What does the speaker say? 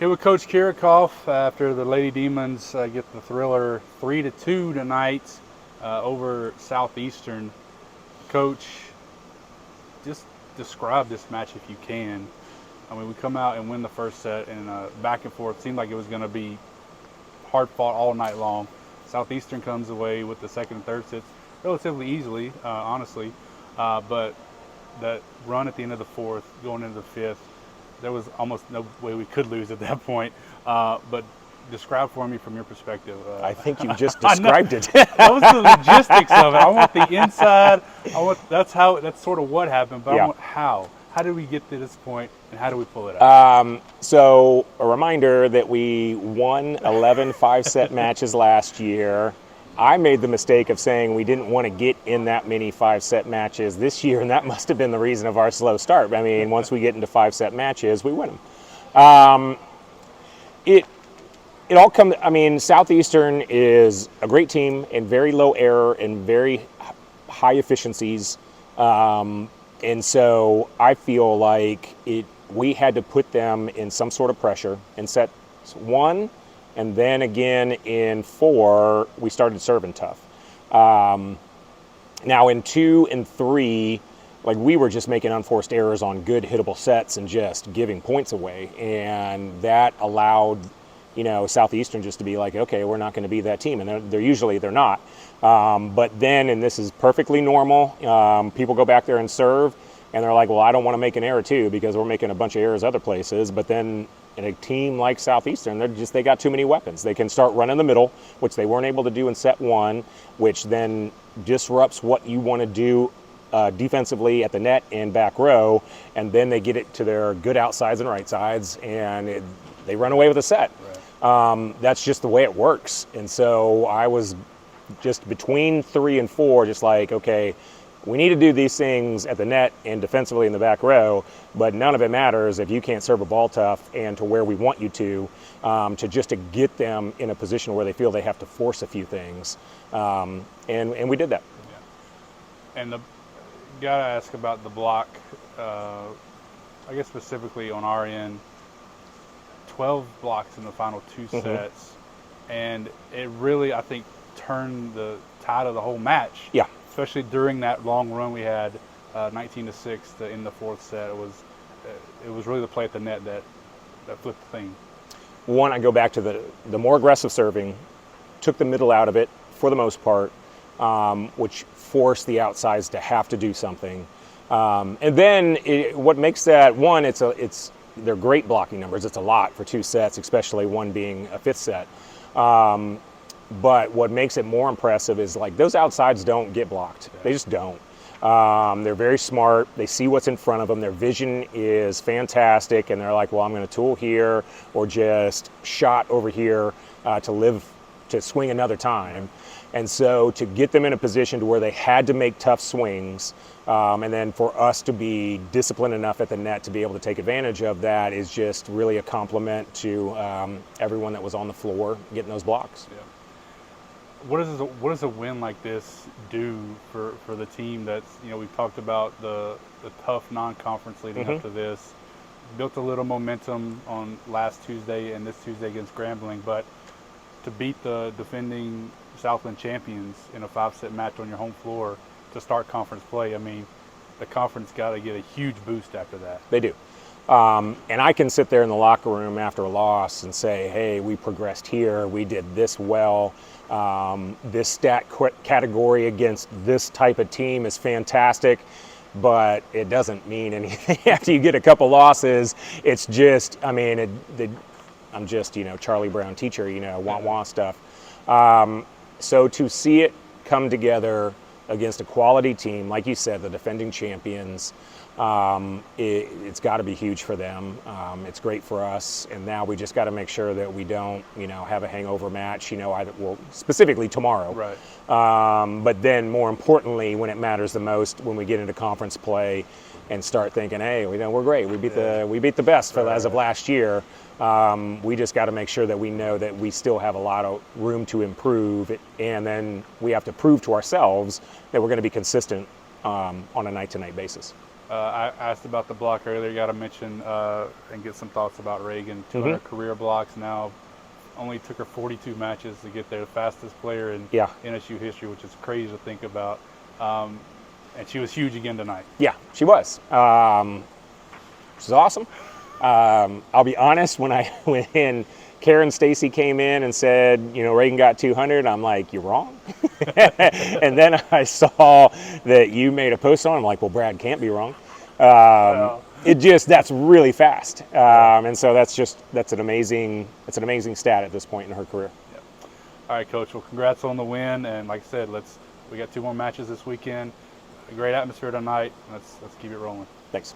Here with Coach Kiracofe after the Lady Demons get the thriller 3-2 tonight over Southeastern. Coach, just describe this match if you can. I mean, we come out and win the first set, and back and forth. Seemed like it was going to be hard fought all night long. Southeastern comes away with the second and third sets relatively easily, honestly. But that run at the end of the fourth, going into the fifth, there was almost no way we could lose at that point. But describe for me from your perspective. I think you just described it. What was the logistics of it? I want the inside. That's sort of what happened. But Yeah. I want how. How did we get to this point, and how do we pull it out? So a reminder that we won 11 5-set matches last year. I made the mistake of saying we didn't want to get in that many 5-set matches this year, and that must have been the reason of our slow start. I mean, once we get into 5-set matches, we win them. It all comes. I mean, Southeastern is a great team and very low error and very high efficiencies. And so I feel like we had to put them in some sort of pressure in set one, and then again in 4, we started serving tough. Now in 2 and 3, like we were just making unforced errors on good hittable sets and just giving points away, and that allowed Southeastern just to be like, okay, we're not going to be that team, and they're usually not. But then, and this is perfectly normal, people go back there and serve, and they're like, well, I don't want to make an error too because we're making a bunch of errors other places. But then in a team like Southeastern, they got too many weapons. They can start running the middle, which they weren't able to do in set 1, which then disrupts what you want to do defensively at the net and back row, and then they get it to their good outsides and right sides, and they run away with a set. Right. That's just the way it works. And so I was just between 3 and 4, just like, okay, we need to do these things at the net and defensively in the back row, but none of it matters if you can't serve a ball tough and to where we want you to get them in a position where they feel they have to force a few things. And we did that. Yeah. And gotta ask about the block, I guess specifically on our end. 12 blocks in the final 2 sets, and it really, I think, turned the tide of the whole match. Yeah. Especially during that long run we had, 19-6 in the 4th set. It was really the play at the net that flipped the thing. One, I go back to the more aggressive serving, took the middle out of it for the most part, which forced the outsides to have to do something. And then what makes that, one, they're great blocking numbers. It's a lot for 2 sets, especially one being a 5th set. But what makes it more impressive is like those outsides don't get blocked. Yeah. They just don't. They're very smart. They see what's in front of them. Their vision is fantastic, and they're like, well, I'm going to tool here or just shot over here to swing another time. And so to get them in a position to where they had to make tough swings, and then for us to be disciplined enough at the net to be able to take advantage of that is just really a compliment to everyone that was on the floor getting those blocks. Yeah. What does a win like this do for the team that's, we've talked about the tough non-conference leading up to this, built a little momentum on last Tuesday and this Tuesday against Grambling, but to beat the defending Southland champions in a 5-set match on your home floor to start conference play, I mean, the conference got to get a huge boost after that. They do. And I can sit there in the locker room after a loss and say, hey, we progressed here, we did this well, this stat category against this type of team is fantastic, but it doesn't mean anything after you get a couple losses. It's just, I mean, I'm just, Charlie Brown teacher, wah-wah stuff. So to see it come together against a quality team, like you said, the defending champions, it's got to be huge for them. It's great for us, and now we just got to make sure that we don't, have a hangover match, specifically tomorrow. Right. But then more importantly, when it matters the most, when we get into conference play and start thinking, hey, we're great. We beat the best as of last year. We just got to make sure that we know that we still have a lot of room to improve, and then we have to prove to ourselves that we're going to be consistent on a night-to-night basis. I asked about the block earlier. Got to mention and get some thoughts about Reagan. 200 career blocks now. Only took her 42 matches to get there. The fastest player in Yeah. NSU history, which is crazy to think about. And she was huge again tonight. Yeah, she was. She's awesome. I'll be honest, when Karen Stacy came in and said, Reagan got 200, I'm like, you're wrong. And then I saw that you made a post on it. I'm like, well, Brad can't be wrong. That's really fast. And so that's an amazing stat at this point in her career. Yep. All right, Coach. Well, congrats on the win. And like I said, we got 2 more matches this weekend. A great atmosphere tonight. Let's keep it rolling. Thanks.